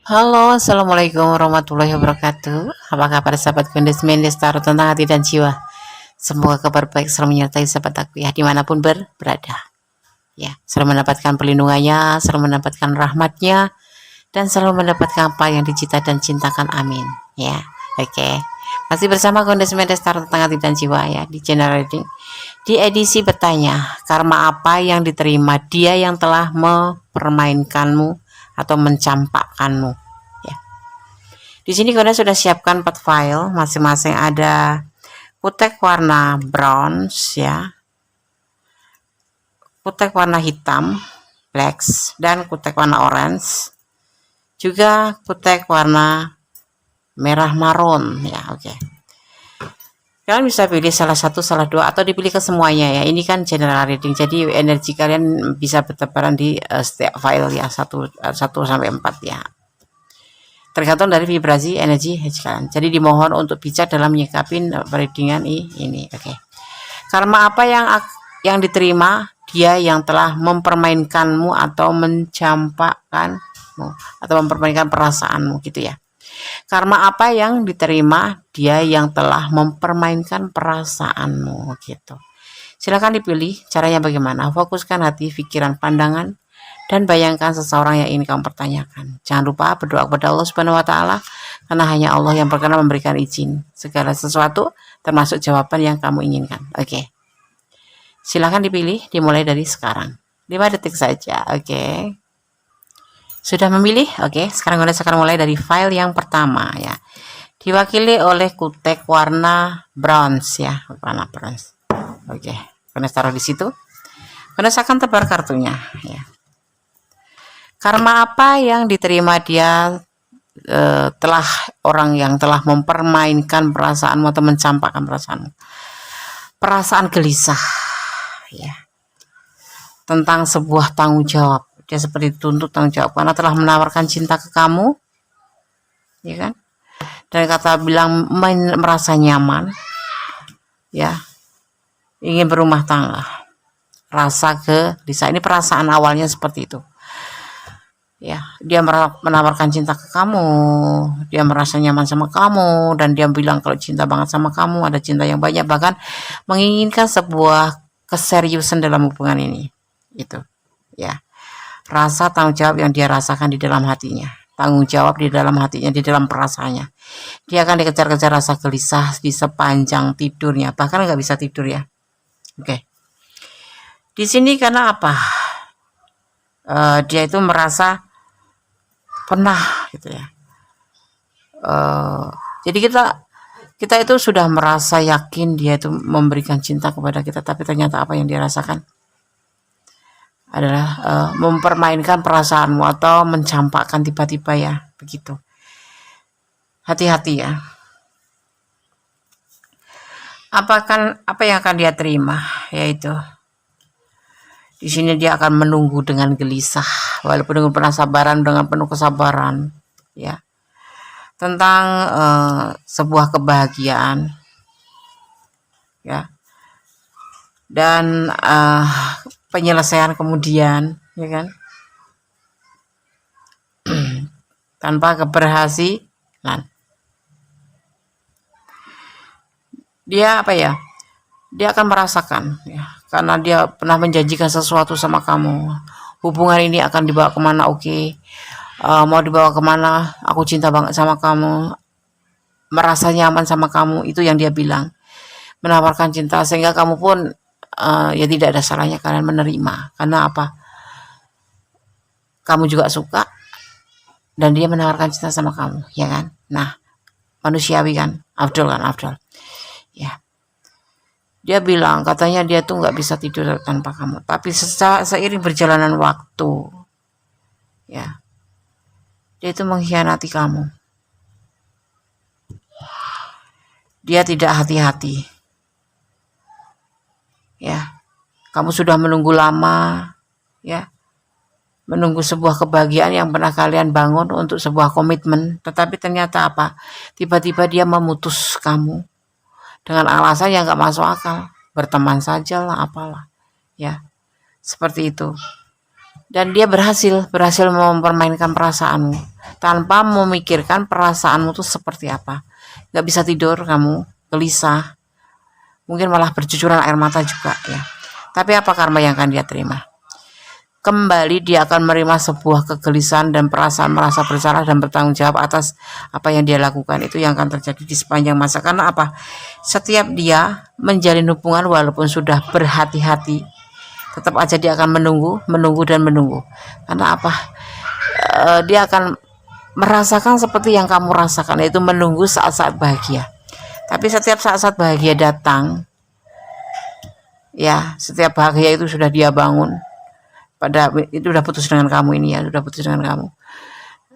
Halo, assalamualaikum warahmatullahi wabarakatuh. Apa kabar sahabat Kundes Mendes Tarot tentang hati dan jiwa? Semoga kabar baik selalu menyertai sahabat aku ya dimanapun berada. Ya, selalu mendapatkan perlindungannya, selalu mendapatkan rahmatnya, dan selalu mendapatkan apa yang dicita dan cintakan. Amin. Ya, oke. Masih bersama Kundes Mendes Tarot tentang hati dan jiwa ya di channel reading. Di edisi bertanya, karma apa yang diterima dia yang telah mempermainkanmu atau mencampakkanmu? Ya. Di sini kalian sudah siapkan 4 file, masing-masing ada kutek warna bronze ya, kutek warna hitam blacks, dan kutek warna orange, juga kutek warna merah marun ya. Oke, kalian bisa pilih salah satu, salah dua, atau dipilih ke semuanya ya. Ini kan general reading, jadi energi kalian bisa bertebaran di setiap file ya, 1 sampai 4 ya, tergantung dari vibrasi energi kalian. Jadi dimohon untuk bijak dalam menyikapin readingan ini. Oke. Karma apa yang diterima dia yang telah mempermainkanmu atau mencampakkanmu atau mempermainkan perasaanmu gitu ya. Karma apa yang diterima dia yang telah mempermainkan perasaanmu gitu. Silakan dipilih caranya bagaimana. Fokuskan hati, pikiran, pandangan, dan bayangkan seseorang yang ingin kamu pertanyakan. Jangan lupa berdoa kepada Allah Subhanahu wa Ta'ala, karena hanya Allah yang berkenan memberikan izin segala sesuatu, termasuk jawaban yang kamu inginkan. Oke, silahkan dipilih, dimulai dari sekarang. 5 detik saja. Oke, sudah memilih? Oke, sekarang kita akan mulai dari file yang pertama ya, diwakili oleh kutek warna bronze ya, warna bronze. Oke, kita taruh di situ. Kita akan tebar kartunya ya. Karma apa yang diterima dia telah orang yang telah mempermainkan perasaanmu atau mencampakkan perasaanmu? Perasaan gelisah ya, tentang sebuah tanggung jawab. Dia seperti dituntut tanggung jawab karena telah menawarkan cinta ke kamu, ya kan? Dan kata bilang merasa nyaman, ya, ingin berumah tangga. Rasa gelisah ini perasaan awalnya seperti itu. Ya, dia menawarkan cinta ke kamu, dia merasa nyaman sama kamu, dan dia bilang kalau cinta banget sama kamu, ada cinta yang banyak, bahkan menginginkan sebuah keseriusan dalam hubungan ini. Itu ya, rasa tanggung jawab yang dia rasakan di dalam hatinya, tanggung jawab di dalam hatinya, di dalam perasaannya. Dia akan dikejar-kejar rasa gelisah di sepanjang tidurnya, bahkan nggak bisa tidur ya. Oke, di sini karena apa? Dia itu merasa pernah gitu ya. Jadi kita itu sudah merasa yakin dia itu memberikan cinta kepada kita, tapi ternyata apa yang dia rasakan adalah mempermainkan perasaanmu atau mencampakkan tiba-tiba ya, begitu. Hati-hati ya. Apa yang akan dia terima? Yaitu di sini dia akan menunggu dengan gelisah, walaupun dengan penasaran, dengan penuh kesabaran, ya, tentang sebuah kebahagiaan, ya, dan penyelesaian kemudian, ya kan, tanpa keberhasilan. Dia apa ya? Dia akan merasakan ya, karena dia pernah menjanjikan sesuatu sama kamu, hubungan ini akan dibawa kemana. Oke, mau dibawa kemana, aku cinta banget sama kamu, merasa nyaman sama kamu, itu yang dia bilang, menawarkan cinta, sehingga kamu pun ya tidak ada salahnya kalian menerima, karena apa, kamu juga suka dan dia menawarkan cinta sama kamu, ya kan. Nah, manusiawi kan, afdol ya. Dia bilang katanya dia tuh nggak bisa tidur tanpa kamu, tapi seiring berjalanan waktu, ya, dia itu mengkhianati kamu. Dia tidak hati-hati, ya. Kamu sudah menunggu lama, ya, menunggu sebuah kebahagiaan yang pernah kalian bangun untuk sebuah komitmen, tetapi ternyata apa? Tiba-tiba dia memutus kamu dengan alasan yang gak masuk akal, berteman saja lah, apalah ya, seperti itu. Dan dia berhasil mempermainkan perasaanmu, tanpa memikirkan perasaanmu tuh seperti apa. Nggak bisa tidur kamu, gelisah, mungkin malah bercucuran air mata juga ya. Tapi apa karma yang akan dia terima? Kembali dia akan menerima sebuah kegelisahan dan perasaan merasa bersalah dan bertanggung jawab atas apa yang dia lakukan. Itu yang akan terjadi di sepanjang masa. Karena apa? Setiap dia menjalin hubungan walaupun sudah berhati-hati, tetap aja dia akan menunggu dan menunggu. Karena apa? Dia akan merasakan seperti yang kamu rasakan, yaitu menunggu saat-saat bahagia. Tapi setiap saat-saat bahagia datang, ya, setiap bahagia itu sudah dia bangun, pada itu udah putus dengan kamu ini ya, sudah putus dengan kamu,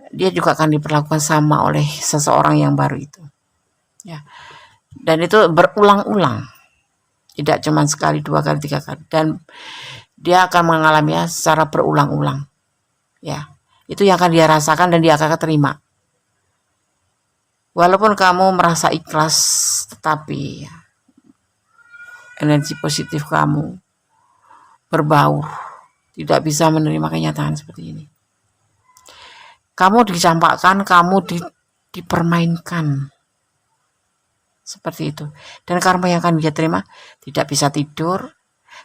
dia juga akan diperlakukan sama oleh seseorang yang baru itu ya. Dan itu berulang-ulang, tidak cuma sekali, 2 kali, 3 kali, dan dia akan mengalaminya secara berulang-ulang ya. Itu yang akan dia rasakan dan dia akan terima. Walaupun kamu merasa ikhlas, tetapi ya, energi positif kamu berbaur, tidak bisa menerima kenyataan seperti ini. Kamu dicampakkan, kamu dipermainkan seperti itu. Dan karma yang akan dia terima, tidak bisa tidur.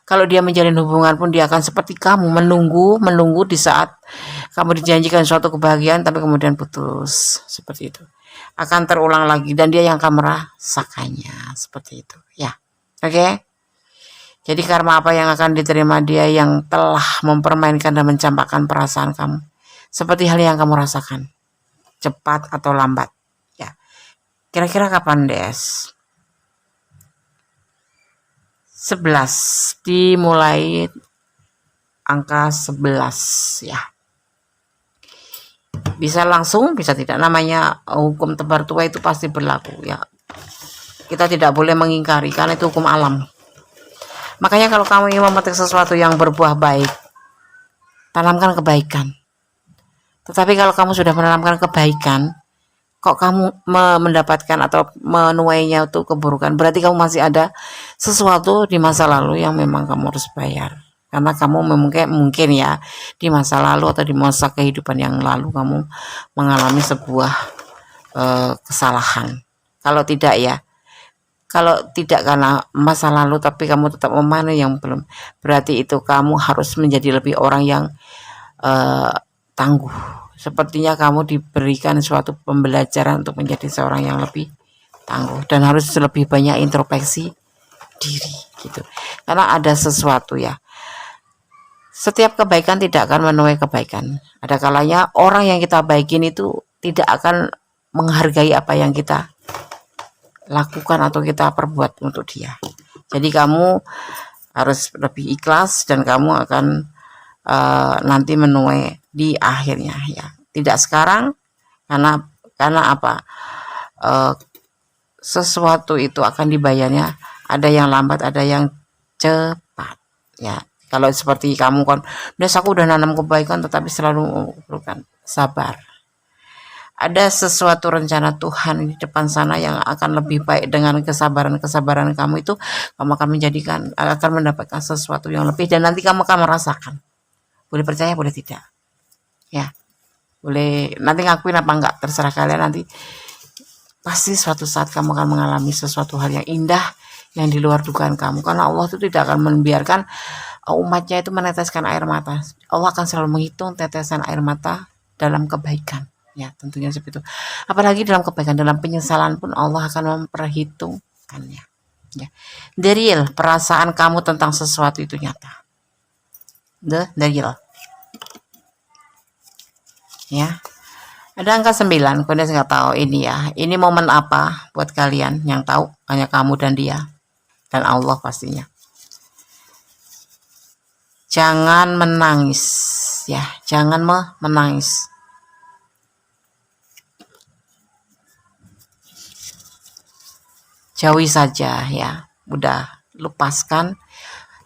Kalau dia menjalin hubungan pun dia akan seperti kamu, menunggu di saat kamu dijanjikan suatu kebahagiaan tapi kemudian putus, seperti itu. Akan terulang lagi dan dia yang akan merasakannya seperti itu ya. Oke? Jadi karma apa yang akan diterima dia yang telah mempermainkan dan mencampakkan perasaan kamu, seperti hal yang kamu rasakan, cepat atau lambat ya. Kira-kira kapan, Des? 11, dimulai angka 11 ya. Bisa langsung, bisa tidak. Namanya hukum tebar tua itu pasti berlaku ya. Kita tidak boleh mengingkari karena itu hukum alam. Makanya kalau kamu ingin memetik sesuatu yang berbuah baik, tanamkan kebaikan. Tetapi kalau kamu sudah menanamkan kebaikan, kok kamu mendapatkan atau menuainya itu keburukan, berarti kamu masih ada sesuatu di masa lalu yang memang kamu harus bayar. Karena kamu mungkin ya di masa lalu atau di masa kehidupan yang lalu kamu mengalami sebuah kesalahan. Kalau tidak karena masa lalu tapi kamu tetap memahami yang belum, berarti itu kamu harus menjadi lebih orang yang tangguh. Sepertinya kamu diberikan suatu pembelajaran untuk menjadi seorang yang lebih tangguh dan harus lebih banyak introspeksi diri gitu. Karena ada sesuatu ya. Setiap kebaikan tidak akan menuai kebaikan. Ada kalanya orang yang kita baikin itu tidak akan menghargai apa yang kita lakukan atau kita perbuat untuk dia. Jadi kamu harus lebih ikhlas dan kamu akan nanti menuai di akhirnya ya. Tidak sekarang karena apa? Sesuatu itu akan dibayarnya, ada yang lambat, ada yang cepat ya. Kalau seperti kamu kan, aku udah nanam kebaikan tetapi selalu memerlukan sabar. Ada sesuatu rencana Tuhan di depan sana yang akan lebih baik. Dengan kesabaran kamu itu, kamu akan mendapatkan sesuatu yang lebih dan nanti kamu akan merasakan. Boleh percaya, boleh tidak. Ya. Boleh nanti ngakuin apa enggak, terserah kalian. Nanti pasti suatu saat kamu akan mengalami sesuatu hal yang indah yang di luar dugaan kamu. Karena Allah itu tidak akan membiarkan umatnya itu meneteskan air mata. Allah akan selalu menghitung tetesan air mata dalam kebaikan. Ya, tentunya seperti itu. Apalagi dalam kebaikan, dalam penyesalan pun Allah akan memperhitungkannya. Ya. The real, perasaan kamu tentang sesuatu itu nyata. The real. Ya. Ada angka 9, kalian nggak tahu ini ya. Ini momen apa buat kalian yang tahu? Hanya kamu dan dia. Dan Allah pastinya. Jangan menangis ya, jangan menangis. Jauhi saja ya, udah lepaskan.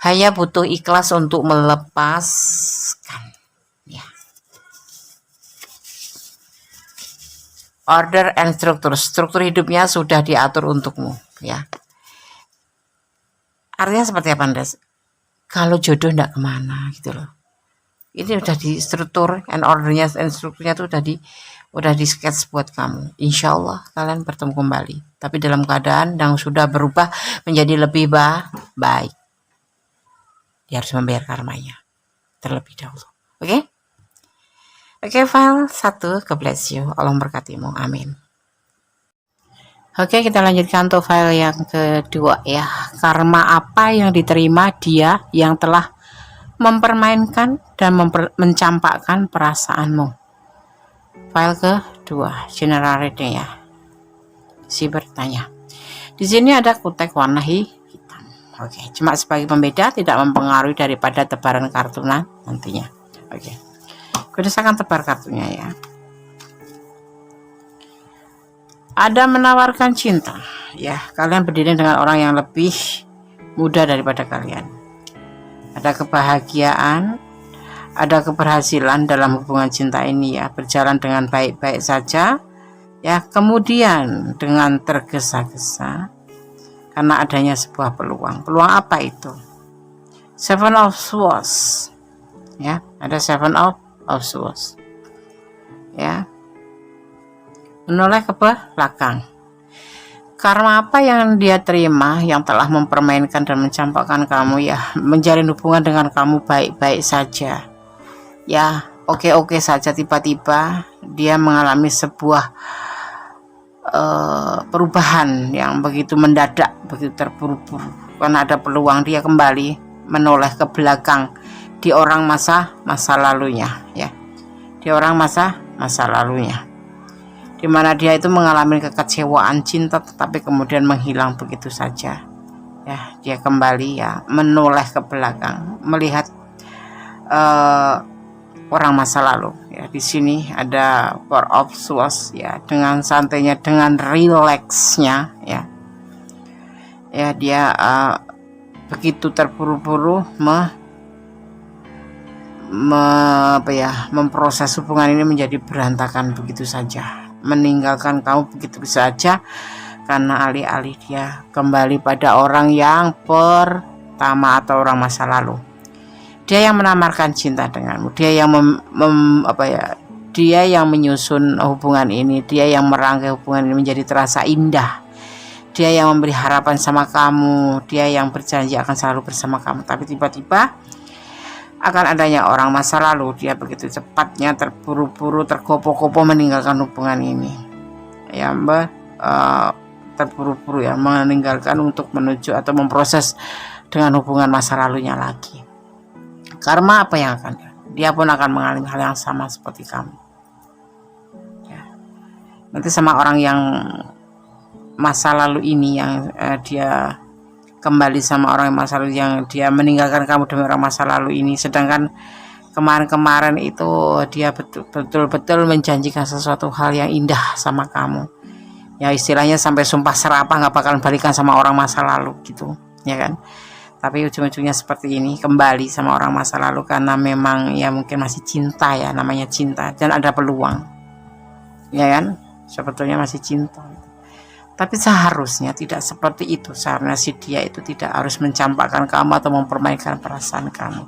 Hanya butuh ikhlas untuk melepaskan ya. Order and struktur hidupnya sudah diatur untukmu ya. Artinya seperti apa, Andes? Kalau jodoh enggak kemana gitu loh. Ini udah di struktur and ordernya, strukturnya tuh udah di sketch buat kamu. Insya Allah kalian bertemu kembali, tapi dalam keadaan yang sudah berubah menjadi lebih baik. Dia harus membayar karmanya terlebih dahulu. Oke? Oke, file 1, God bless you. Allah memberkatimu. Amin. Oke, kita lanjutkan untuk file yang kedua ya. Karma apa yang diterima dia yang telah mempermainkan dan mencampakkan perasaanmu. File kedua, general reading ya. Si bertanya. Di sini ada kutek warna hitam. Oke, cuma sebagai pembeda, tidak mempengaruhi daripada tebaran kartu nantinya. Oke. Kita akan tebar kartunya ya. Ada menawarkan cinta. Ya, kalian berdiri dengan orang yang lebih muda daripada kalian. Ada kebahagiaan, ada keberhasilan dalam hubungan cinta ini ya, berjalan dengan baik-baik saja. Ya, kemudian dengan tergesa-gesa karena adanya sebuah peluang. Peluang apa itu? Seven of Swords. Ya, ada Seven of Swords. Ya. Menoleh ke belakang. Karma apa yang dia terima yang telah mempermainkan dan mencampakkan kamu ya, menjalin hubungan dengan kamu baik-baik saja. Ya, oke-oke saja, tiba-tiba dia mengalami sebuah perubahan yang begitu mendadak, begitu terburu-buru. Karena ada peluang, dia kembali menoleh ke belakang di orang masa lalunya ya. Di orang masa lalunya. Di mana dia itu mengalami kekecewaan cinta tetapi kemudian menghilang begitu saja. Ya, dia kembali ya menoleh ke belakang, melihat orang masa lalu ya. Di sini ada Four of Swords ya, dengan santainya, dengan relaxnya ya. Ya, dia begitu terburu-buru memproses hubungan ini menjadi berantakan begitu saja, meninggalkan kamu begitu saja karena alih-alih dia kembali pada orang yang pertama atau orang masa lalu. Dia yang menamarkan cinta denganmu, dia yang dia yang menyusun hubungan ini, dia yang merangkai hubungan ini menjadi terasa indah, dia yang memberi harapan sama kamu, dia yang berjanji akan selalu bersama kamu. Tapi tiba-tiba akan adanya orang masa lalu, dia begitu cepatnya terburu-buru, tergopoh-gopoh meninggalkan hubungan ini ya, terburu-buru ya, meninggalkan untuk menuju atau memproses dengan hubungan masa lalunya lagi. Karma apa yang akan dia pun akan mengalami hal yang sama seperti kamu ya. Nanti sama orang yang masa lalu ini yang dia kembali sama orang yang masa lalu, yang dia meninggalkan kamu demi orang masa lalu ini, sedangkan kemarin-kemarin itu dia betul-betul menjanjikan sesuatu hal yang indah sama kamu ya, istilahnya sampai sumpah serapah nggak bakalan balikan sama orang masa lalu gitu ya kan. Tapi ujung-ujungnya seperti ini, kembali sama orang masa lalu karena memang ya mungkin masih cinta ya, namanya cinta, dan ada peluang ya kan, sebetulnya masih cinta. Tapi seharusnya tidak seperti itu. Seharusnya si dia itu tidak harus mencampakkan kamu atau mempermainkan perasaan kamu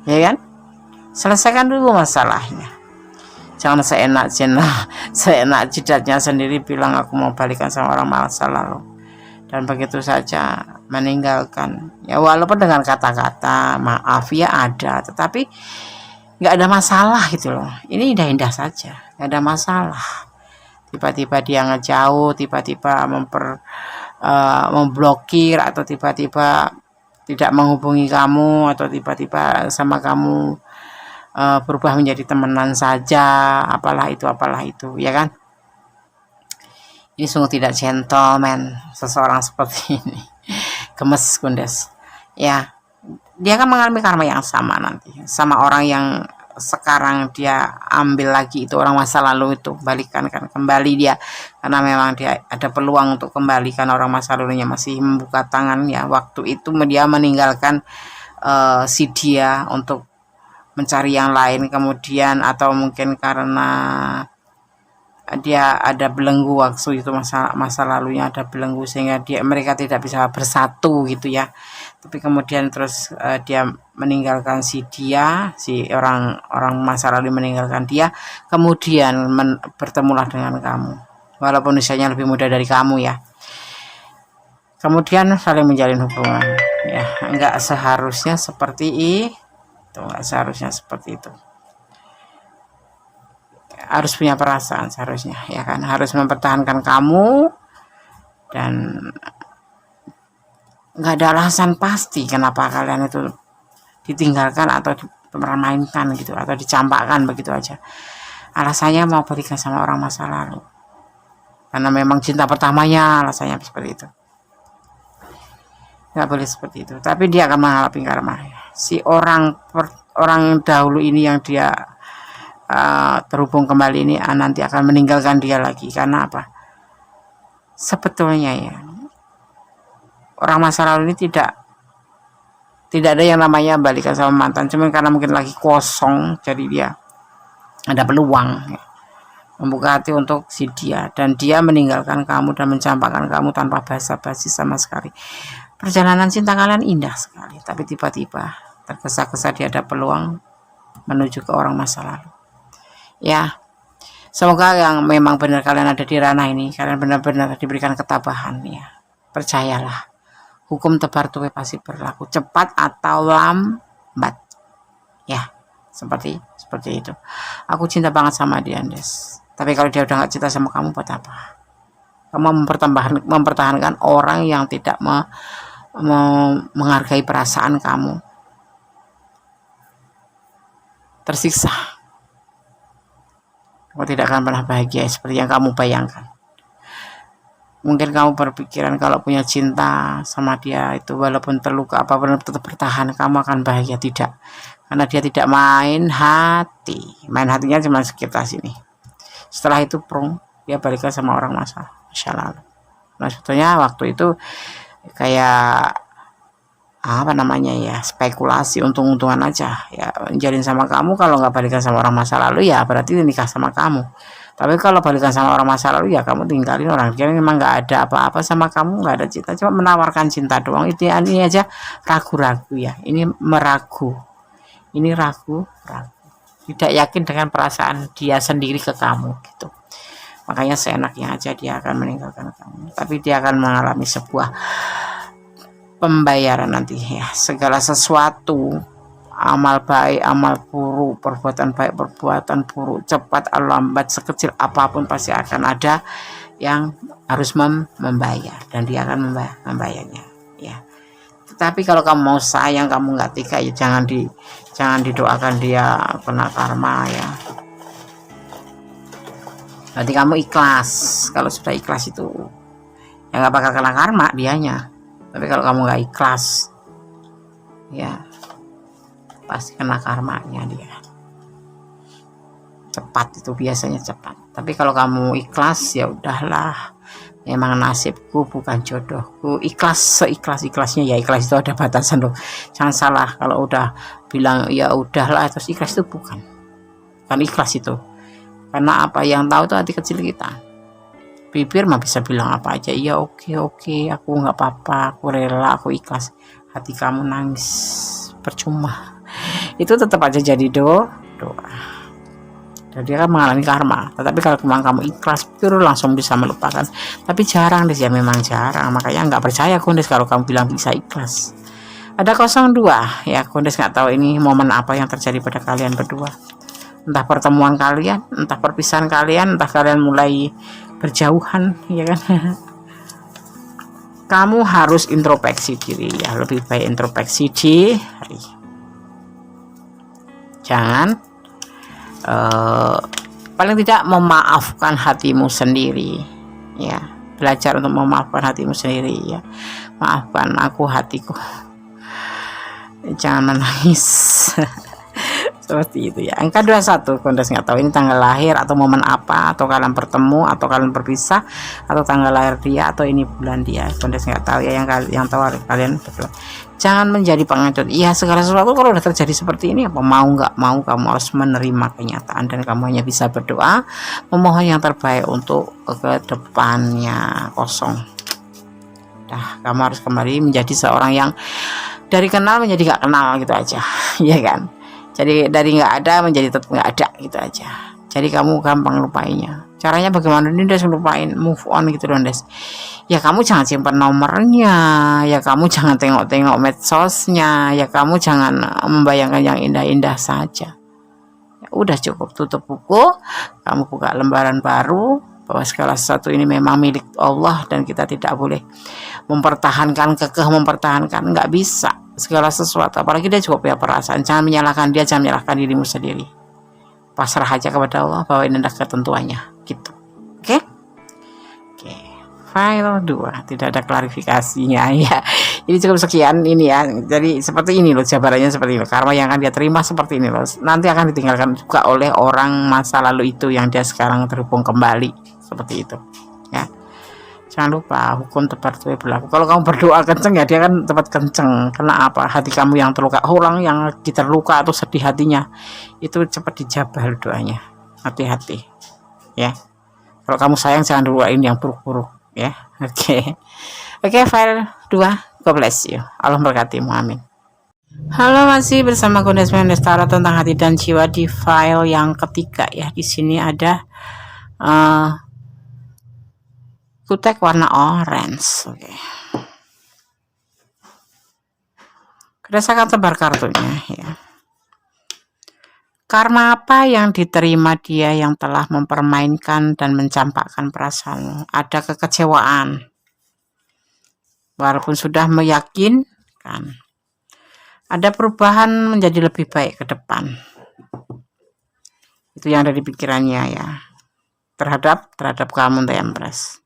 ya kan. Selesaikan dulu masalahnya, jangan seenak jidatnya sendiri bilang aku mau balikan sama orang masa lalu dan begitu saja meninggalkan ya, walaupun dengan kata-kata maaf ya ada, tetapi nggak ada masalah gitu loh. Ini indah-indah saja, nggak ada masalah. Tiba-tiba dia ngejauh, tiba-tiba memblokir, atau tiba-tiba tidak menghubungi kamu, atau tiba-tiba sama kamu berubah menjadi temenan saja, apalah itu ya kan. Ini sungguh tidak gentleman seseorang seperti ini. Gemes kundes ya. Dia akan mengalami karma yang sama nanti sama orang yang sekarang dia ambil lagi, itu orang masa lalu itu, balikan kan kembali dia, karena memang dia ada peluang untuk kembali karena orang masa lalunya masih membuka tangan ya. Waktu itu dia meninggalkan si dia untuk mencari yang lain kemudian, atau mungkin karena dia ada belenggu waktu itu, masa lalunya ada belenggu sehingga mereka tidak bisa bersatu gitu ya. Tapi kemudian terus dia meninggalkan si orang masa lalu meninggalkan dia, kemudian bertemulah dengan kamu walaupun usianya lebih muda dari kamu ya. Kemudian saling menjalin hubungan ya. Enggak seharusnya seperti itu, enggak seharusnya seperti itu. Harus punya perasaan seharusnya ya kan, harus mempertahankan kamu, dan nggak ada alasan pasti kenapa kalian itu ditinggalkan atau dipermainkan gitu atau dicampakkan begitu aja. Alasannya mau berikan sama orang masa lalu karena memang cinta pertamanya, alasannya seperti itu. Nggak boleh seperti itu, tapi dia akan mengalami karma ya. Si orang dahulu ini yang dia terhubung kembali ini nanti akan meninggalkan dia lagi. Karena apa? Sebetulnya ya, orang masa lalu ini tidak ada yang namanya balikan sama mantan, cuma karena mungkin lagi kosong, jadi dia ada peluang ya, membuka hati untuk si dia, dan dia meninggalkan kamu dan mencampakkan kamu tanpa basa-basi sama sekali. Perjalanan cinta kalian indah sekali, tapi tiba-tiba tergesa-gesa dia ada peluang menuju ke orang masa lalu. Ya, semoga yang memang benar kalian ada di ranah ini, kalian benar-benar diberikan ketabahan ya. Percayalah, hukum tebar tuai pasti berlaku, cepat atau lambat. Ya, seperti itu. Aku cinta banget sama dia, Andes. Tapi kalau dia udah gak cinta sama kamu, buat apa? Kamu mempertahankan orang yang tidak menghargai perasaan kamu. Tersiksa. Kamu tidak akan pernah bahagia seperti yang kamu bayangkan. Mungkin kamu berpikiran kalau punya cinta sama dia itu walaupun terluka apapun tetap bertahan, kamu akan bahagia. Tidak, karena dia tidak main hatinya cuma sekitar sini. Setelah itu dia balikan sama orang masa lalu. Nah sebetulnya waktu itu kayak apa namanya ya, spekulasi, untung-untungan aja ya, jalin sama kamu. Kalau nggak balikan sama orang masa lalu ya berarti nikah sama kamu. Tapi kalau balikan sama orang masa lalu ya kamu tinggalin orang dia, memang nggak ada apa-apa sama kamu, nggak ada cinta, cuma menawarkan cinta doang. Itu ini aja ragu-ragu ya, ini ragu, tidak yakin dengan perasaan dia sendiri ke kamu gitu. Makanya seenaknya aja dia akan meninggalkan kamu, tapi dia akan mengalami sebuah pembayaran nanti ya. Segala sesuatu, amal baik, amal buruk, perbuatan baik, perbuatan buruk, cepat atau lambat, sekecil apapun pasti akan ada yang harus membayar, dan dia akan membayarnya ya. Tetapi kalau kamu mau sayang, kamu nggak tega ya, jangan didoakan dia kena karma ya. Nanti kamu ikhlas. Kalau sudah ikhlas itu ya nggak bakal kena karma dianya. Tapi kalau kamu nggak ikhlas ya pasti kena karmanya dia. Cepat itu biasanya cepat. Tapi kalau kamu ikhlas ya udahlah, memang nasibku bukan jodohku. Ikhlas seikhlas-ikhlasnya ya. Ikhlas itu ada batasan loh, jangan salah. Kalau udah bilang ya udahlah terus ikhlas, itu bukan ikhlas itu. Karena apa yang tahu itu hati kecil kita. Bibir mah bisa bilang apa aja, iya oke, aku nggak apa-apa, aku rela, aku ikhlas. Hati kamu nangis percuma, itu tetap aja jadi doa. Dan dia kan mengalami karma. Tetapi kalau memang kamu ikhlas, itu langsung bisa melupakan. Tapi jarang deh ya, memang jarang. Makanya nggak percaya Kondes kalau kamu bilang bisa ikhlas. Ada 02 ya, Kondes nggak tahu ini momen apa yang terjadi pada kalian berdua. Entah pertemuan kalian, entah perpisahan kalian, entah kalian mulai berjauhan ya kan. Kamu harus introspeksi diri ya, lebih baik introspeksi diri. Jangan paling tidak memaafkan hatimu sendiri ya. Belajar untuk memaafkan hatimu sendiri ya. Maafkan aku hatiku, jangan menangis. Seperti itu ya. Angka 21, Kondes nggak tahu ini tanggal lahir atau momen apa, atau kalian bertemu atau kalian berpisah, atau tanggal lahir dia atau ini bulan dia. Kondes nggak tahu ya, yang tahu kalian betul. Jangan menjadi pengecut. Iya, segala sesuatu kalau udah terjadi seperti ini, apa mau nggak mau kamu harus menerima kenyataan, dan kamu hanya bisa berdoa memohon yang terbaik untuk ke depannya. Kosong. Dah, kamu harus kembali menjadi seorang yang dari kenal menjadi gak kenal gitu aja. Ya kan, jadi dari nggak ada menjadi tetap nggak ada gitu aja. Jadi kamu gampang lupainya. Caranya bagaimana nih Des lupain, move on gitu dong Des. Ya kamu jangan simpan nomornya, ya kamu jangan tengok-tengok medsosnya, ya kamu jangan membayangkan yang indah-indah saja. Ya, udah cukup, tutup buku, kamu buka lembaran baru, bahwa segala sesuatu ini memang milik Allah dan kita tidak boleh mempertahankan, mempertahankan, nggak bisa segala sesuatu, apalagi dia juga punya perasaan. Jangan menyalahkan dia, jangan menyalahkan dirimu sendiri. Pasrah aja kepada Allah bahwa ini adalah ketentuannya gitu. Oke? Oke. File 2 tidak ada klarifikasinya ya. Ini cukup sekian ini ya. Jadi seperti ini loh jabarannya, seperti ini. Karma yang akan dia terima seperti ini loh. Nanti akan ditinggalkan juga oleh orang masa lalu itu yang dia sekarang terhubung kembali seperti itu. Ya. Jangan lupa hukum tebar tuai berlaku. Kalau kamu berdoa kenceng ya dia kan tepat kenceng. Karena apa? Hati kamu yang terluka, orang yang terluka atau sedih hatinya itu cepat dijabal doanya. Hati-hati ya. Kalau kamu sayang jangan doain yang buruk-buruk ya. Oke. File 2. God bless you. Allah berkatimu. Amin. Halo, masih bersama Kondes Mendestara tentang hati dan jiwa di file yang ketiga ya. Di sini ada kutek warna orange. Oke. Berdasarkan tebar kartunya ya. Karma apa yang diterima dia yang telah mempermainkan dan mencampakkan perasaanmu? Ada kekecewaan. Walaupun sudah meyakinkan. Ada perubahan menjadi lebih baik ke depan. Itu yang ada di pikirannya ya. Terhadap kamu, The Empress.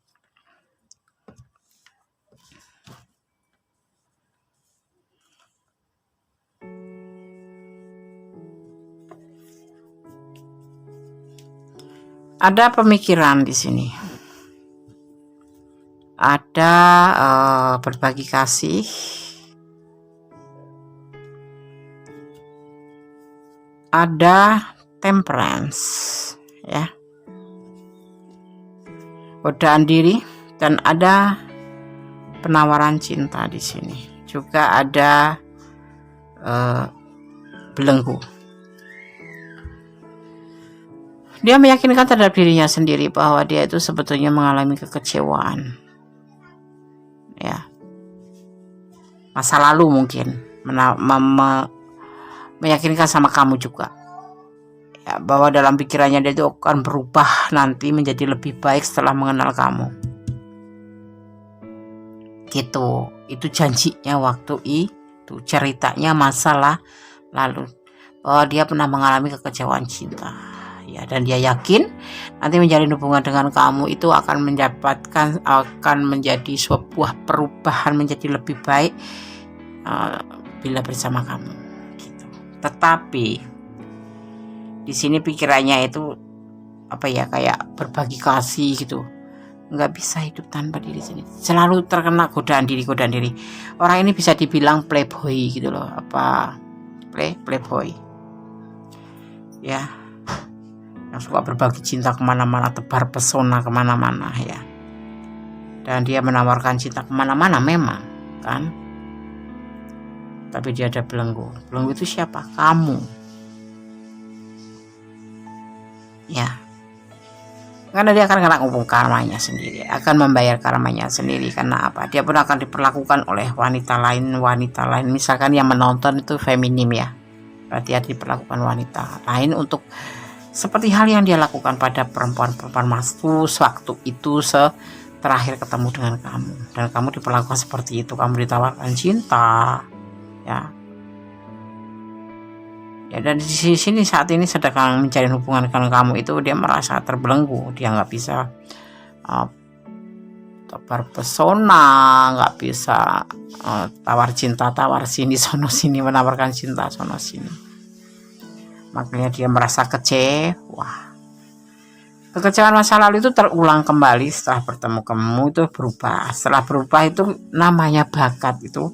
Ada pemikiran di sini. Ada berbagi kasih. Ada temperance ya. Godaan diri, dan ada penawaran cinta di sini. Juga ada belenggu. Dia meyakinkan terhadap dirinya sendiri bahwa dia itu sebetulnya mengalami kekecewaan. Ya. Masa lalu mungkin meyakinkan sama kamu juga. Ya, bahwa dalam pikirannya dia itu akan berubah nanti menjadi lebih baik setelah mengenal kamu. Gitu. Itu janjinya waktu itu, ceritanya masalah lalu. Bahwa dia pernah mengalami kekecewaan cinta. Ya, dan dia yakin nanti menjalin hubungan dengan kamu itu akan menjadi sebuah perubahan menjadi lebih baik bila bersama kamu gitu. Tetapi di sini pikirannya itu apa ya, kayak berbagi kasih gitu, nggak bisa hidup tanpa diri sendiri, selalu terkena godaan diri. Orang ini bisa dibilang playboy gitu loh, apa playboy ya, yang suka berbagi cinta kemana-mana, tebar pesona kemana-mana ya. Dan dia menawarkan cinta kemana-mana memang kan. Tapi dia ada belenggu. Belenggu itu siapa? Kamu. Ya. Karena dia akan kena ngomong karmanya sendiri. Akan membayar karmanya sendiri. Karena apa? Dia pun akan diperlakukan oleh wanita lain. Misalkan yang menonton itu feminim ya. Berarti dia diperlakukan wanita lain untuk seperti hal yang dia lakukan pada perempuan-perempuan maskus waktu itu terakhir ketemu dengan kamu, dan kamu diperlakukan seperti itu. Kamu ditawarkan cinta ya. Dan di sini saat ini sedang menjalin hubungan dengan kamu itu dia merasa terbelenggu. Dia nggak bisa tebar pesona, nggak bisa tawar cinta, tawar sini sono sini, menawarkan cinta sono sini. makanya dia merasa kecewa. Kekecewaan masa lalu itu terulang kembali setelah bertemu kamu, itu berubah. Setelah berubah itu namanya bakat itu.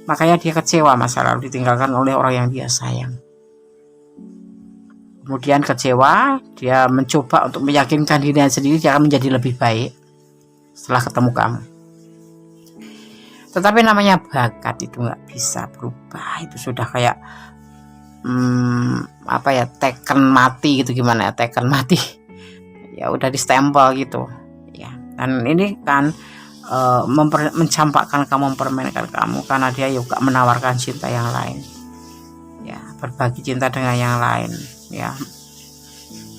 Makanya dia kecewa masa lalu ditinggalkan oleh orang yang dia sayang. Kemudian kecewa, dia mencoba untuk meyakinkan dirinya sendiri dia akan menjadi lebih baik setelah ketemu kamu. Tetapi namanya bakat itu nggak bisa berubah. Itu sudah kayak teken mati gitu, gimana ya, teken mati. Ya udah distempel gitu ya. Dan ini kan mencampakkan kamu, mempermainkan kamu karena dia juga menawarkan cinta yang lain ya, berbagi cinta dengan yang lain ya.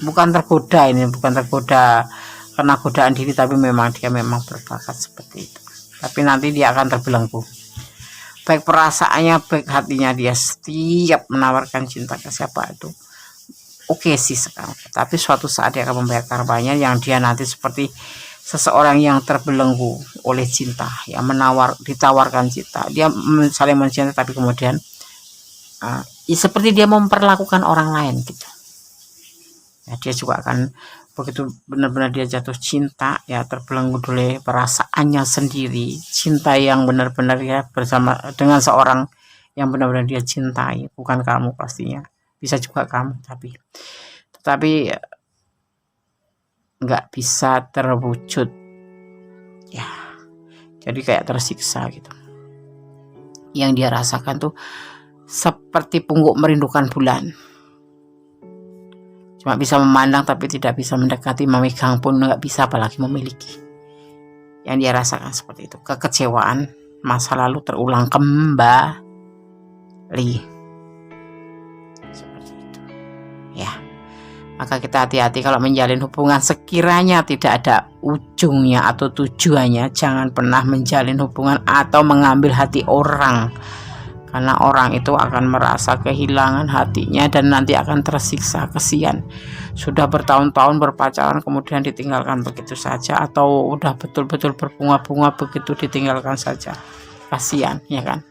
Bukan tergoda karena godaan diri, tapi memang dia berbakat seperti itu. Tapi nanti dia akan terbelenggu, baik perasaannya baik hatinya. Dia setiap menawarkan cinta ke siapa itu oke sih sekarang, tapi suatu saat dia akan membayar karmanya yang dia nanti seperti seseorang yang terbelenggu oleh cinta, yang ditawarkan cinta, dia saling mencintai, tapi kemudian seperti dia memperlakukan orang lain gitu ya. Dia juga akan begitu benar-benar dia jatuh cinta ya, terbelenggu oleh perasaannya sendiri, cinta yang benar-benar ya bersama dengan seorang yang benar-benar dia cintai, bukan kamu pastinya. Bisa juga kamu, tetapi nggak bisa terwujud ya. Jadi kayak tersiksa gitu. Yang dia rasakan tuh seperti pungguk merindukan bulan, cuma bisa memandang tapi tidak bisa mendekati, memegang pun nggak bisa, apalagi memiliki. Yang dia rasakan seperti itu, kekecewaan masa lalu terulang kembali. Ya, maka kita hati-hati kalau menjalin hubungan sekiranya tidak ada ujungnya atau tujuannya. Jangan pernah menjalin hubungan atau mengambil hati orang, karena orang itu akan merasa kehilangan hatinya dan nanti akan tersiksa. Kesian, sudah bertahun-tahun berpacaran kemudian ditinggalkan begitu saja, atau udah betul-betul berbunga-bunga begitu ditinggalkan saja. Kasian ya kan.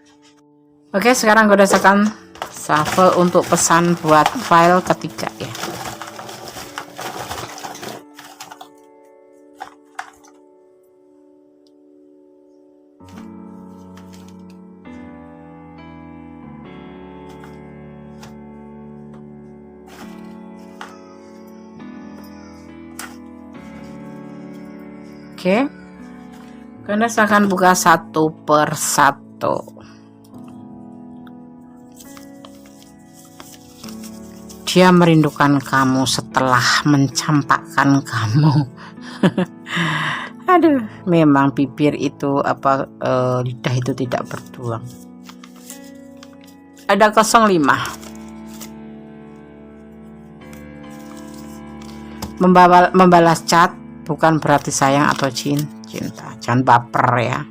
Oke, sekarang gue rasakan shuffle untuk pesan buat file ketiga ya. Oke, karena saya akan buka satu per satu. Dia merindukan kamu setelah mencampakkan kamu. Aduh, memang bibir itu lidah itu tidak bertulang. Ada 05. Membalas chat bukan berarti sayang atau cinta. Jangan baper ya.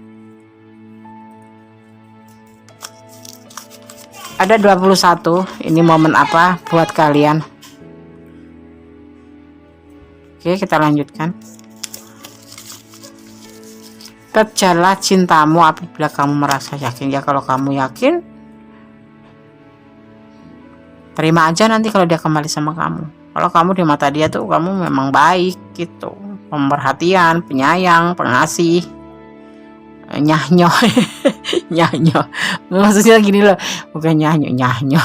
Ada 21. Ini momen apa buat kalian? Oke, kita lanjutkan. Kejarlah cintamu apabila kamu merasa yakin. Ya, kalau kamu yakin, terima aja nanti kalau dia kembali sama kamu. Kalau kamu di mata dia tuh kamu memang baik gitu, pemerhatian, penyayang, pengasih, nyahnyo. Nyahnyo maksudnya gini loh, bukan nyahnyo,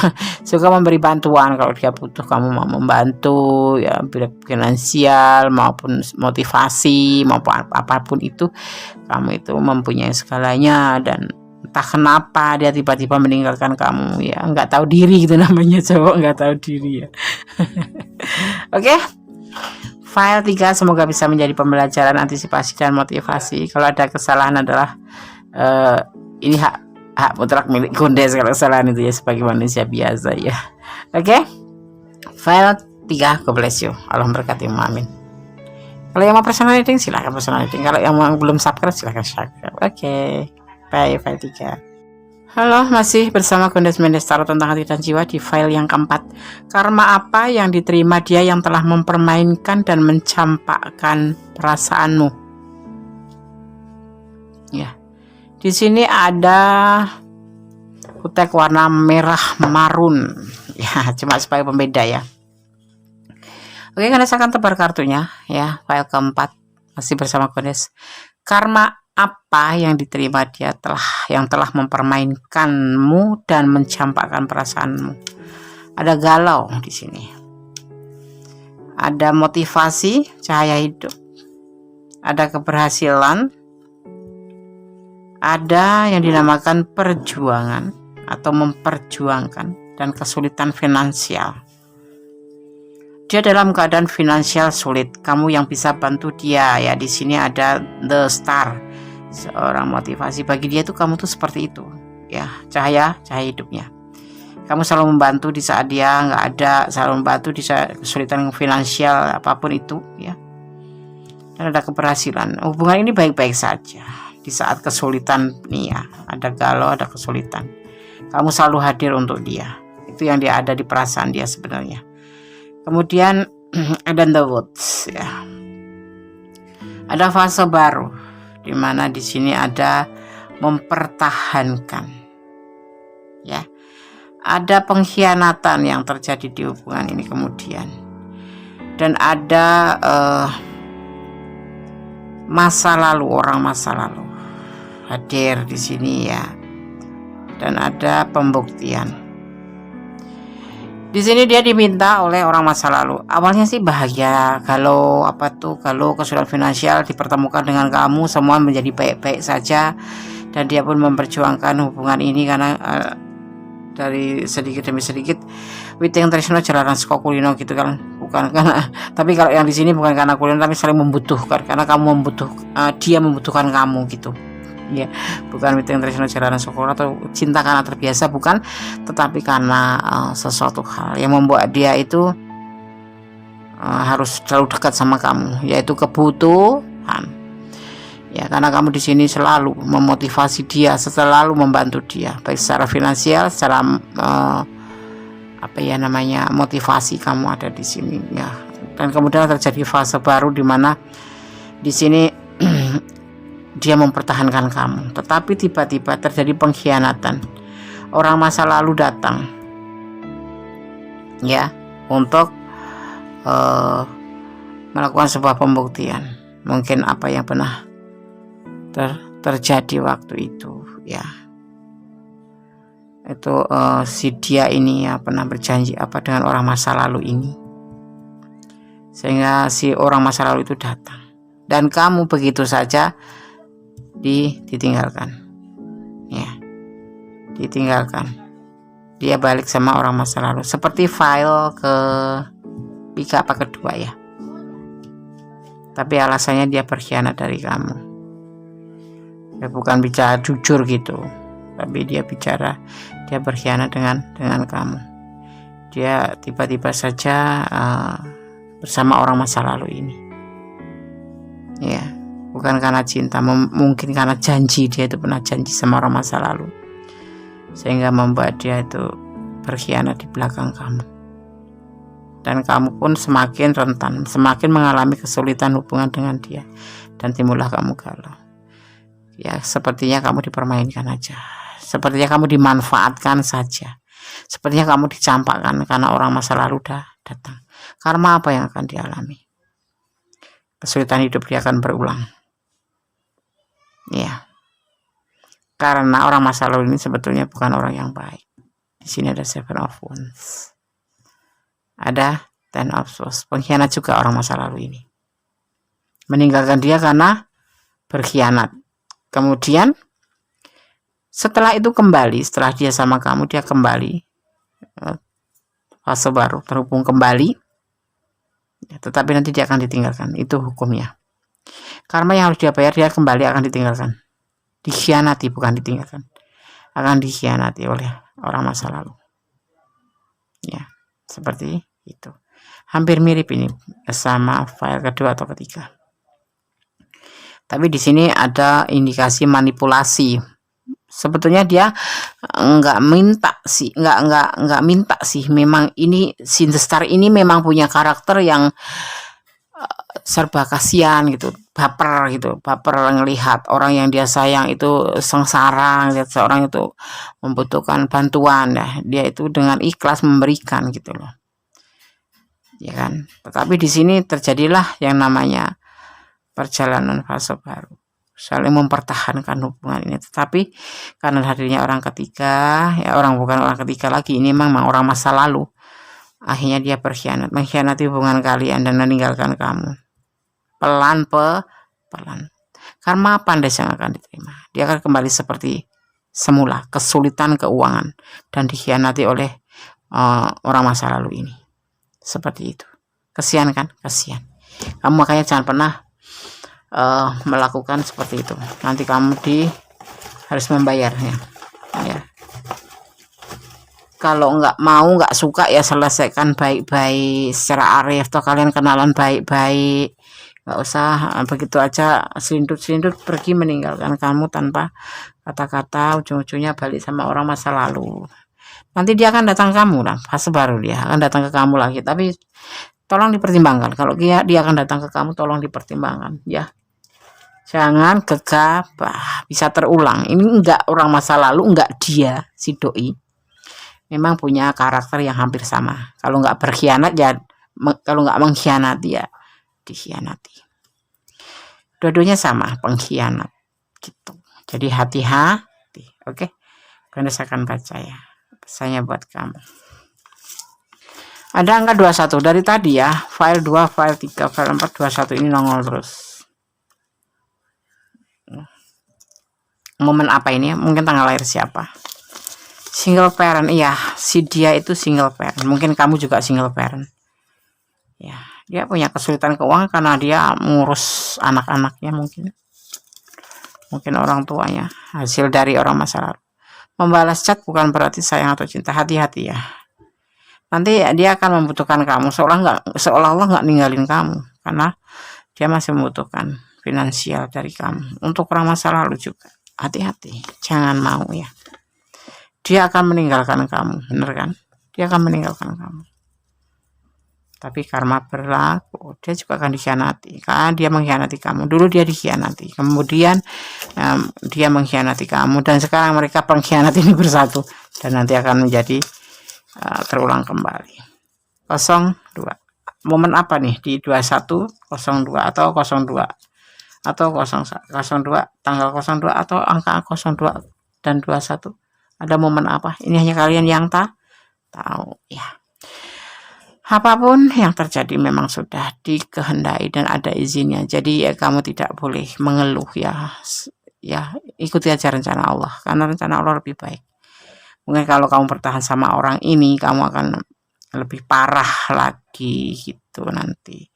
suka memberi bantuan. Kalau dia butuh kamu mau membantu ya, finansial maupun motivasi maupun apapun itu, kamu itu mempunyai segalanya. Dan entah kenapa dia tiba-tiba meninggalkan kamu ya, nggak tahu diri gitu namanya, cowok nggak tahu diri ya. Oke. File 3 semoga bisa menjadi pembelajaran, antisipasi dan motivasi. Kalau ada kesalahan adalah ini hak mutlak milik Kundes kalau kesalahan itu ya, sebagai manusia biasa ya. Oke. File 3, God bless you. Allah berkati, amin. Kalau yang mau personal reading silahkan personal reading. Kalau yang belum subscribe silahkan subscribe. Oke. Bye, file 3. Halo, masih bersama Kundes Mendes Tarot tentang hati dan jiwa di file yang keempat. Karma apa yang diterima dia yang telah mempermainkan dan mencampakkan perasaanmu? Ya. Di sini ada kutek warna merah marun. ya, cuma supaya pembeda ya. Oke, Ganes akan tebar kartunya ya. File keempat masih bersama Ganes. Karma apa yang diterima dia yang telah mempermainkanmu dan mencampakkan perasaanmu. Ada galau di sini. Ada motivasi, cahaya hidup. Ada keberhasilan. Ada yang dinamakan perjuangan atau memperjuangkan dan kesulitan finansial. Dia dalam keadaan finansial sulit. Kamu yang bisa bantu dia ya. Di sini ada the star, seorang motivasi bagi dia itu. Kamu tuh seperti itu ya, cahaya hidupnya. Kamu selalu membantu di saat dia nggak ada, selalu membantu di saat kesulitan finansial apapun itu ya. Dan ada keberhasilan. Hubungan ini baik-baik saja. Di saat kesulitan nih ya, ada galau, ada kesulitan, kamu selalu hadir untuk dia. Itu yang dia ada di perasaan dia sebenarnya. Kemudian ada the woods ya. Ada fase baru di mana di sini ada mempertahankan ya. Ada pengkhianatan yang terjadi di hubungan ini kemudian. Dan ada masa lalu, orang masa lalu hadir di sini ya. Dan ada pembuktian. Di sini dia diminta oleh orang masa lalu. Awalnya sih bahagia, kalau kesulitan finansial dipertemukan dengan kamu, semua menjadi baik-baik saja. Dan dia pun memperjuangkan hubungan ini karena dari sedikit demi sedikit. Witing tradisional jalanan saka kulino gitu kan, bukan karena, tapi kalau yang di sini bukan karena kulino tapi saling membutuhkan, karena kamu dia membutuhkan kamu gitu ya. Bukan witing tradisional jalanan saka atau cinta karena terbiasa, bukan, tetapi karena sesuatu hal yang membuat dia itu harus selalu dekat sama kamu, yaitu kebutuhan ya. Karena kamu di sini selalu memotivasi dia, selalu membantu dia, baik secara finansial, secara motivasi kamu ada di sini ya. Dan kemudian terjadi fase baru di mana di sini dia mempertahankan kamu, tetapi tiba-tiba terjadi pengkhianatan. Orang masa lalu datang ya untuk melakukan sebuah pembuktian, mungkin apa yang pernah terjadi waktu itu ya. Itu si dia ini ya pernah berjanji apa dengan orang masa lalu ini, sehingga si orang masa lalu itu datang dan kamu begitu saja ditinggalkan ya, ditinggalkan. Dia balik sama orang masa lalu, seperti file kedua ya, tapi alasannya dia berkhianat dari kamu ya. Bukan bicara jujur gitu, tapi dia bicara dia berkhianat dengan kamu. Dia tiba-tiba saja bersama orang masa lalu ini ya, bukan karena cinta, mungkin karena janji. Dia itu pernah janji sama orang masa lalu, sehingga membuat dia itu berkhianat di belakang kamu. Dan kamu pun semakin rentan, semakin mengalami kesulitan hubungan dengan dia, dan timbullah kamu galau ya. Sepertinya kamu dipermainkan aja, sepertinya kamu dimanfaatkan saja, sepertinya kamu dicampakkan karena orang masa lalu datang. Karma apa yang akan dialami? Kesulitan hidup dia akan berulang ya, karena orang masa lalu ini sebetulnya bukan orang yang baik. Di sini ada Seven of Wands, ada Ten of Swords, pengkhianat juga orang masa lalu ini. Meninggalkan dia karena berkhianat. Kemudian setelah itu kembali, setelah dia sama kamu, dia kembali, fase baru, terhubung kembali ya, tetapi nanti dia akan ditinggalkan. Itu hukumnya. Karma yang harus dia bayar, dia kembali akan ditinggalkan. Dikhianati, bukan ditinggalkan, akan dikhianati oleh orang masa lalu ya, seperti itu. Hampir mirip ini sama file kedua atau ketiga, tapi di sini ada indikasi manipulasi. Sebetulnya dia nggak minta sih, memang ini si The Star ini memang punya karakter yang serba kasihan gitu, baper gitu, baper ngelihat orang yang dia sayang itu sengsara, lihat seorang itu membutuhkan bantuan, ya dia itu dengan ikhlas memberikan gitu loh, ya kan. Tetapi di sini terjadilah yang namanya perjalanan fase baru, saling mempertahankan hubungan ini. Tetapi karena hadirnya orang ketiga, ya orang bukan orang ketiga lagi, ini memang orang masa lalu, akhirnya dia mengkhianati hubungan kalian dan meninggalkan kamu. Pelan. Karma pandai yang akan diterima. Dia akan kembali seperti semula, kesulitan keuangan dan dikhianati oleh orang masa lalu ini. Seperti itu. Kasihan kan? Kasihan. Kamu makanya jangan pernah melakukan seperti itu. Nanti kamu harus membayarnya. Ya. Kalau nggak mau, nggak suka, ya selesaikan baik-baik secara arif. Atau kalian kenalan baik-baik. Nggak usah begitu aja selindut-selindut pergi meninggalkan kamu tanpa kata-kata, ujung-ujungnya balik sama orang masa lalu. Nanti dia akan datang ke kamu lah, fase baru dia akan datang ke kamu lagi. Tapi tolong dipertimbangkan, kalau dia akan datang ke kamu, tolong dipertimbangkan ya. Jangan gegabah, bisa terulang. Ini enggak orang masa lalu, enggak dia si doi. Memang punya karakter yang hampir sama. Kalau nggak berkhianat ya, kalau nggak mengkhianati ya dikhianati. Dua-duanya sama, pengkhianat gitu. Jadi hati-hati. Oke. Karena saya akan baca ya pesannya buat kamu. Ada angka 21 dari tadi ya, file 2, file 3, file 4, 21 ini nongol terus. Momen apa ini? Mungkin tanggal lahir siapa? Single parent, iya, si dia itu single parent. Mungkin kamu juga single parent. Ya, dia punya kesulitan keuangan karena dia ngurus anak-anaknya mungkin orang tuanya, hasil dari orang masa lalu. Membalas chat bukan berarti sayang atau cinta, hati-hati ya. Nanti dia akan membutuhkan kamu, seolah-olah nggak ninggalin kamu, karena dia masih membutuhkan finansial dari kamu. Untuk orang masa lalu juga, hati-hati, jangan mau ya. Dia akan meninggalkan kamu, bener kan? Dia akan meninggalkan kamu. Tapi karma berlaku, dia juga akan dikhianati. Karena dia mengkhianati kamu. Dulu dia dikhianati, kemudian dia mengkhianati kamu, dan sekarang mereka pengkhianat ini bersatu, dan nanti akan menjadi terulang kembali. 02. Momen apa nih di 21, 02 atau 02 atau 02, tanggal 02 atau angka 02 dan 21? Ada momen apa? Ini hanya kalian yang tahu ya. Apapun yang terjadi memang sudah dikehendaki dan ada izinnya. Jadi ya kamu tidak boleh mengeluh ya. Ya, ikuti aja rencana Allah, karena rencana Allah lebih baik. Mungkin kalau kamu bertahan sama orang ini, kamu akan lebih parah lagi gitu nanti.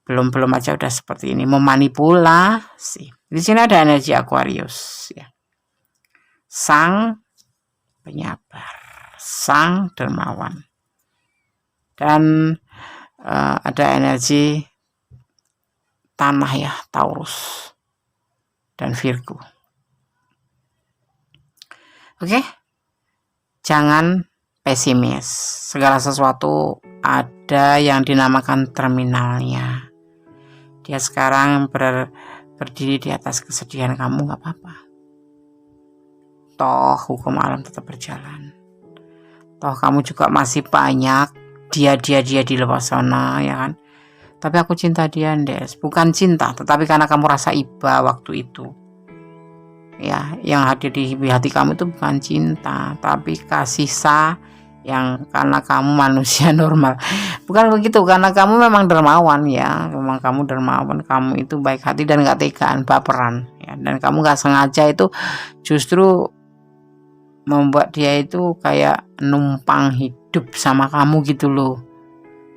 Belum aja udah seperti ini, memanipulasi. Di sini ada energi Aquarius ya. Sang penyabar, sang dermawan. Dan ada energi tanah ya, Taurus dan Virgo. Oke, jangan pesimis. Segala sesuatu ada yang dinamakan terminalnya. Dia sekarang berdiri di atas kesedihan kamu, nggak apa-apa. Toh hukum alam tetap berjalan. Toh kamu juga masih banyak dia di luar sana ya kan. Tapi aku cinta dia, Des. Bukan cinta, tetapi karena kamu rasa iba waktu itu. Ya, yang hadir di hati kamu itu bukan cinta, tapi kasih sayang karena kamu manusia normal. Bukan begitu, karena kamu memang dermawan ya. Memang kamu dermawan, kamu itu baik hati dan gak tegaan, baperan ya. Dan kamu gak sengaja itu justru membuat dia itu kayak numpang hidup sama kamu gitu loh.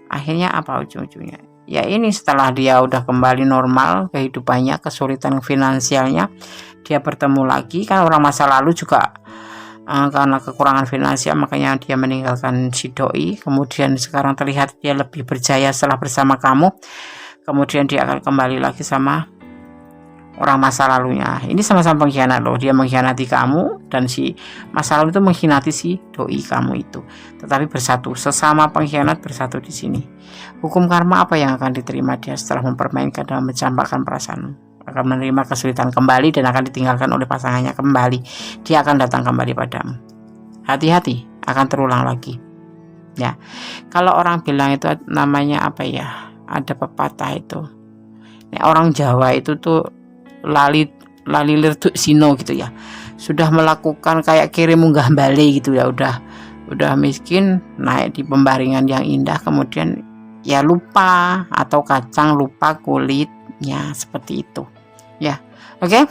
Akhirnya apa ujung-ujungnya? Ya ini setelah dia udah kembali normal kehidupannya, kesulitan finansialnya, dia bertemu lagi kan orang masa lalu juga karena kekurangan finansial makanya dia meninggalkan si doi. Kemudian sekarang terlihat dia lebih berjaya setelah bersama kamu. Kemudian dia akan kembali lagi sama orang masa lalunya. Ini sama-sama pengkhianat loh. Dia mengkhianati kamu dan si masa lalu itu mengkhianati si doi kamu itu. Tetapi bersatu, sesama pengkhianat bersatu di sini. Hukum karma apa yang akan diterima dia setelah mempermainkan dan mencampakkan perasaan? Akan menerima kesulitan kembali dan akan ditinggalkan oleh pasangannya kembali. Dia akan datang kembali padamu. Hati-hati, akan terulang lagi. Ya, kalau orang bilang itu namanya apa ya? Ada pepatah itu. Nah, orang Jawa itu tuh lali lirtuk sino gitu ya. Sudah melakukan kayak kirim munggah balik gitu ya, udah miskin naik di pembaringan yang indah, kemudian ya lupa atau kacang lupa kulitnya, seperti itu ya. Oke,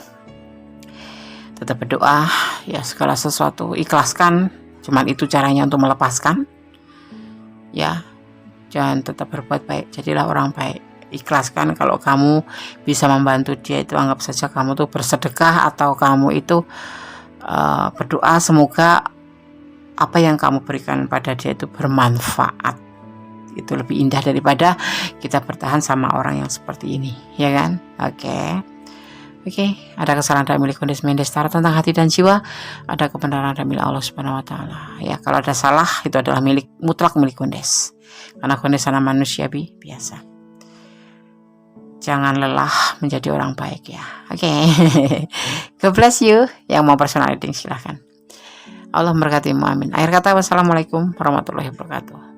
tetap berdoa ya, segala sesuatu ikhlaskan, cuman itu caranya untuk melepaskan ya. Jangan, tetap berbuat baik, jadilah orang baik. Ikhlaskan. Kalau kamu bisa membantu dia itu anggap saja kamu tuh bersedekah, atau kamu itu berdoa semoga apa yang kamu berikan pada dia itu bermanfaat. Itu lebih indah daripada kita bertahan sama orang yang seperti ini, ya kan? Oke, ada kesalahan dari milik Kondes Mendestara tentang hati dan jiwa, ada kebenaran dari milik Allah Subhanahu wa taala. Ya, kalau ada salah itu adalah mutlak milik Kondes. Karena Kondes anak manusia biasa. Jangan lelah menjadi orang baik ya. Oke. God bless you. Yang mau personal reading silahkan. Allah memberkatimu, amin. Akhir kata, wassalamualaikum warahmatullahi wabarakatuh.